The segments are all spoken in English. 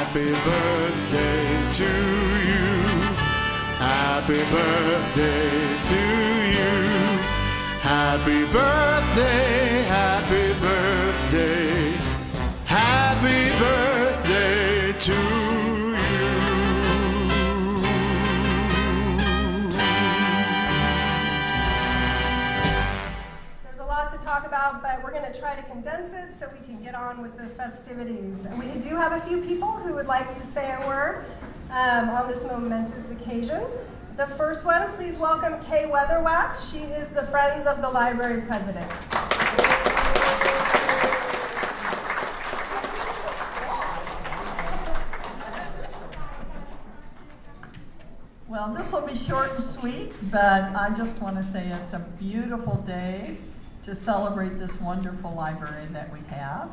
Happy birthday to you. Happy birthday to you. Happy birthday, happy birthday, happy birthday to you. There's a lot to talk about, but we're going to try to condense it so we can get on with the festivities. And we do have a few people who would like to say a word on this momentous occasion. The first one, please welcome Kay Weatherwax. She is the Friends of the Library president. Well, this will be short and sweet, but I just want to say it's a beautiful day to celebrate this wonderful library that we have,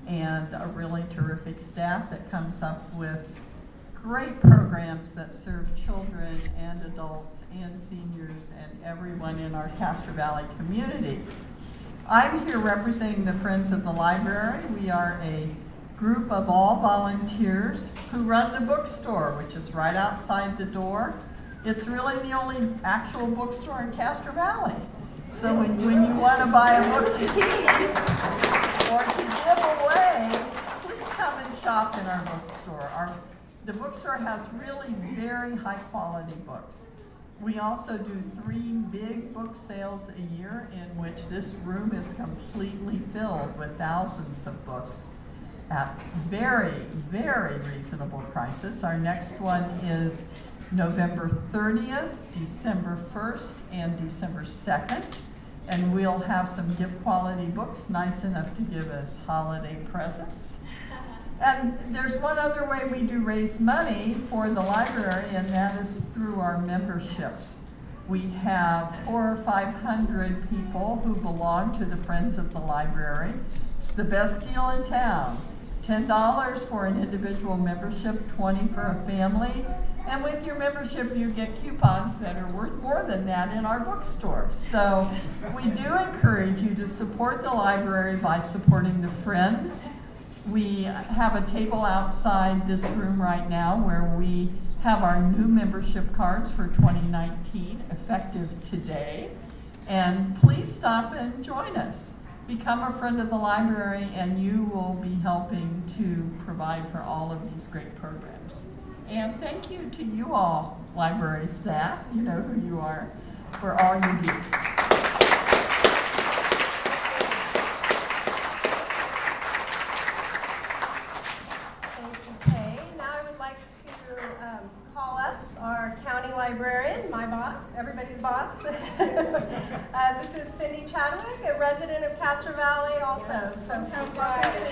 and a really terrific staff that comes up with great programs that serve children and adults and seniors and everyone in our Castro Valley community. I'm here representing the Friends of the Library. We are a group of all volunteers who run the bookstore, which is right outside the door. It's really the only actual bookstore in Castro Valley. So when you want to buy a book to keep or to give away, please come and shop in our bookstore. The bookstore has really very high quality books. We also do 3 big book sales a year in which this room is completely filled with thousands of books at very, very reasonable prices. Our next one is November 30th, December 1st, and December 2nd. And we'll have some gift quality books, nice enough to give as holiday presents. And there's one other way we do raise money for the library, and that is through our memberships. We have 400 or 500 people who belong to the Friends of the Library. It's the best deal in town. $10 for an individual membership, $20 for a family. And with your membership, you get coupons that are worth more than that in our bookstore. So we do encourage you to support the library by supporting the Friends. We have a table outside this room right now where we have our new membership cards for 2019, effective today. And please stop and join us. Become a friend of the library, and you will be helping to provide for all of these great programs. And thank you to you all, library staff, you know who you are, for all you do. Call up our county librarian, my boss, everybody's boss. This is Cindy Chadwick, a resident of Castro Valley also. Yes. So please welcome Cindy.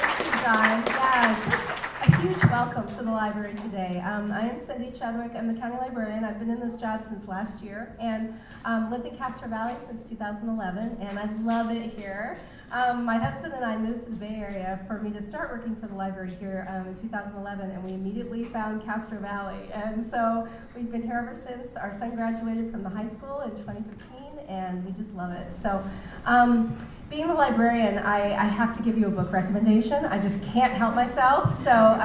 Thank you, John. Yeah, just a huge welcome to the library today. I am Cindy Chadwick. I'm the county librarian. I've been in this job since last year and lived in Castro Valley since 2011, and I love it here. My husband and I moved to the Bay Area for me to start working for the library here in 2011, and we immediately found Castro Valley. And so we've been here ever since. Our son graduated from the high school in 2015, and we just love it. So being the librarian, I have to give you a book recommendation. I just can't help myself. So,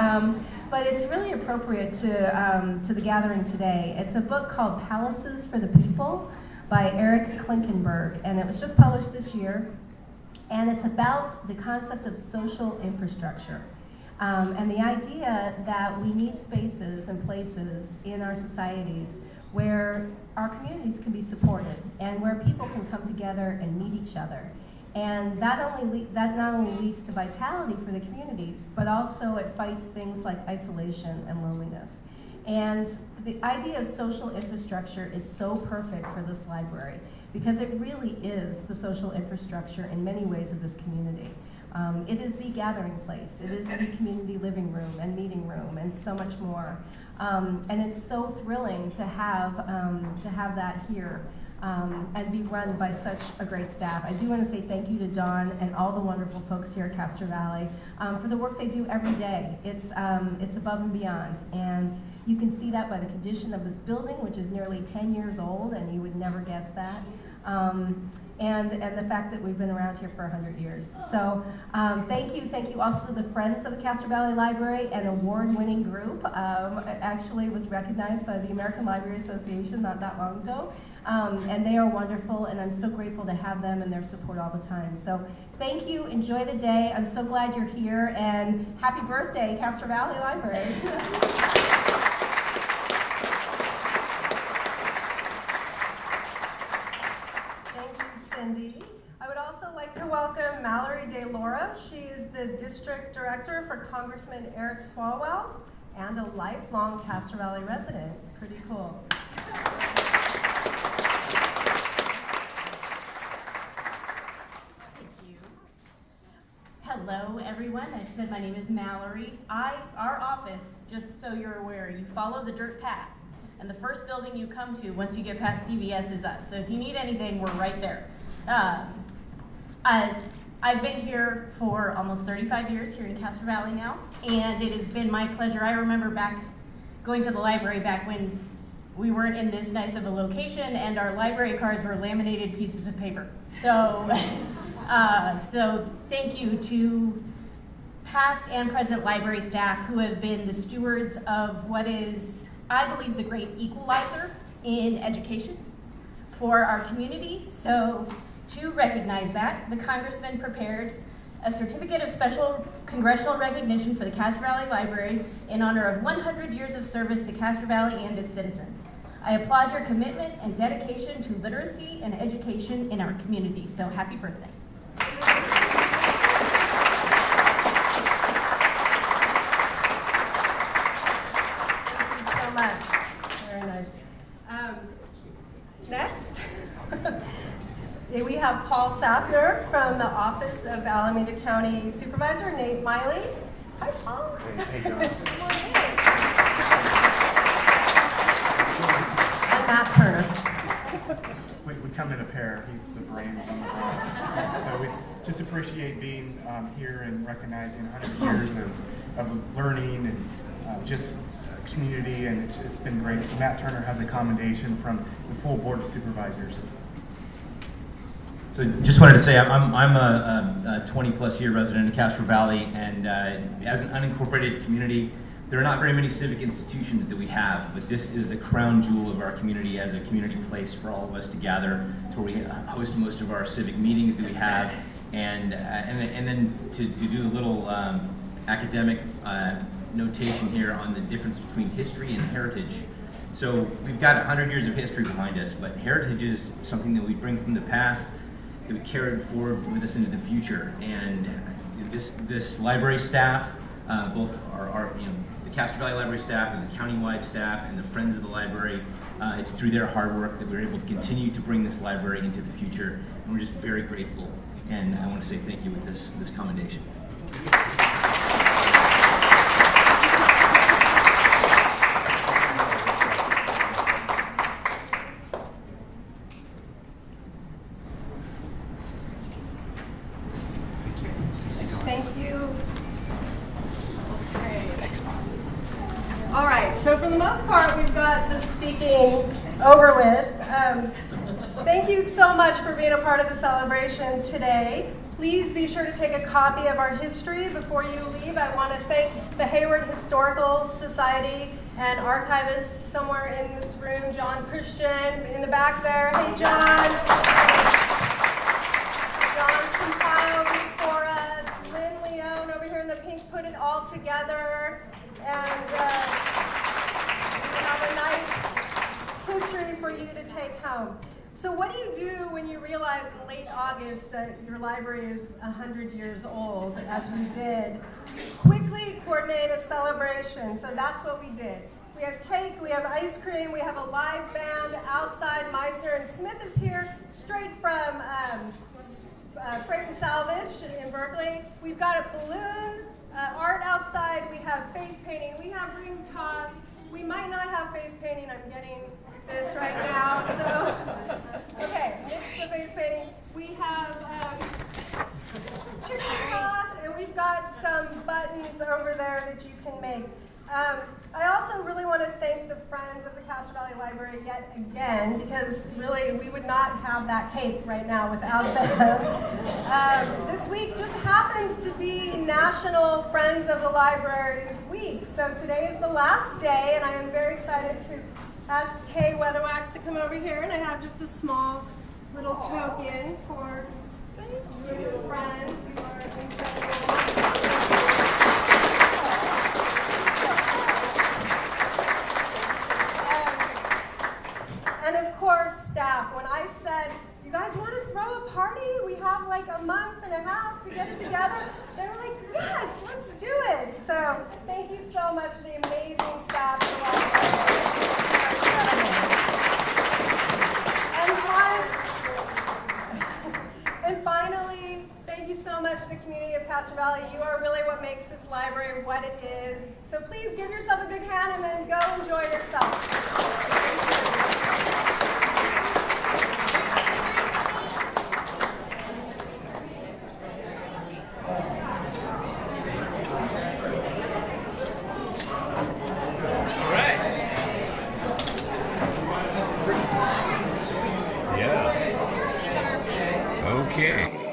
but it's really appropriate to the gathering today. It's a book called Palaces for the People by Eric Klinkenberg, and it was just published this year. And it's about the concept of social infrastructure and the idea that we need spaces and places in our societies where our communities can be supported and where people can come together and meet each other. And that not only leads to vitality for the communities, but also it fights things like isolation and loneliness. And the idea of social infrastructure is so perfect for this library, because it really is the social infrastructure in many ways of this community. It is the gathering place. It is the community living room and meeting room and so much more. And it's so thrilling to have that here and be run by such a great staff. I do want to say thank you to Dawn and all the wonderful folks here at Castro Valley for the work they do every day. It's above and beyond. And you can see that by the condition of this building, which is nearly 10 years old, and you would never guess that. and the fact that we've been around here for 100 years. So thank you also to the Friends of the Castro Valley Library, an award-winning group. It actually was recognized by the American Library Association not that long ago. And they are wonderful, and I'm so grateful to have them and their support all the time. So thank you, enjoy the day. I'm so glad you're here, and happy birthday, Castro Valley Library. Cindy. I would also like to welcome Mallory DeLaura. She is the District Director for Congressman Eric Swalwell and a lifelong Castro Valley resident. Pretty cool. Thank you. Hello, everyone. I said my name is Mallory. Our office, just so you're aware, you follow the dirt path. And the first building you come to once you get past CVS is us. So if you need anything, we're right there. I've been here for almost 35 years here in Castro Valley now, and it has been my pleasure. I remember going to the library back when we weren't in this nice of a location, and our library cards were laminated pieces of paper. So, so thank you to past and present library staff who have been the stewards of what is, I believe, the great equalizer in education for our community. So to recognize that, the Congressman prepared a certificate of special congressional recognition for the Castro Valley Library in honor of 100 years of service to Castro Valley and its citizens. I applaud your commitment and dedication to literacy and education in our community. So happy birthday. Thank you so much. Very nice. Next, we have Paul Saffner from the Office of Alameda County Supervisor, Nate Miley. Hi, Paul. Hey, John. Good morning. And Matt Turner. We come in a pair. He's the brains and the brains. So we just appreciate being here and recognizing 100 years of learning and just community, and it's been great. Matt Turner has a commendation from the full Board of Supervisors. So just wanted to say I'm a 20-plus year resident of Castro Valley, and as an unincorporated community, there are not very many civic institutions that we have, but this is the crown jewel of our community as a community place for all of us to gather. It's where we host most of our civic meetings that we have, and then to do a little academic notation here on the difference between history and heritage. So we've got 100 years of history behind us, but heritage is something that we bring from the past that we carried forward with us into the future. And this library staff, both our the Castro Valley Library staff and the countywide staff and the Friends of the Library, it's through their hard work that we're able to continue to bring this library into the future. And we're just very grateful. And I want to say thank you with this commendation. Thank you. Okay. All right, so for the most part, we've got the speaking over with. Thank you so much for being a part of the celebration today. Please be sure to take a copy of our history before you leave. I want to thank the Hayward Historical Society and archivist somewhere in this room, John Christian, in the back there. Hey, John. John compiled it for us. Lynn Leone over here in the pink put it all together. And we have a nice history for you to take home. So what do you do when you realize in late August that your library is 100 years old, as we did? You quickly coordinate a celebration, so that's what we did. We have cake, we have ice cream, we have a live band outside. Meisner and Smith is here, straight from Freight and Salvage in Berkeley. We've got a balloon art outside, we have face painting, we have ring toss. We might not have face painting, I'm getting this right now, so, okay, mix the face painting. We have chicken toss, and we've got some buttons over there that you can make. I also really want to thank the Friends of the Castro Valley Library yet again, because really we would not have that cake right now without them. This week just happens to be National Friends of the Libraries Week, so today is the last day, and I am very excited to ask Kay Weatherwax to come over here, and I have just a small little token for you, friends. You are incredible. And of course, staff. When I said, you guys want to throw a party? We have like a month and a half to get it together. They were like, yes, let's do it. So thank you so much to the amazing staff at the library. And finally, thank you so much to the community of Castro Valley. You are really what makes this library what it is. So please give yourself a big hand and then go enjoy yourself. Okay.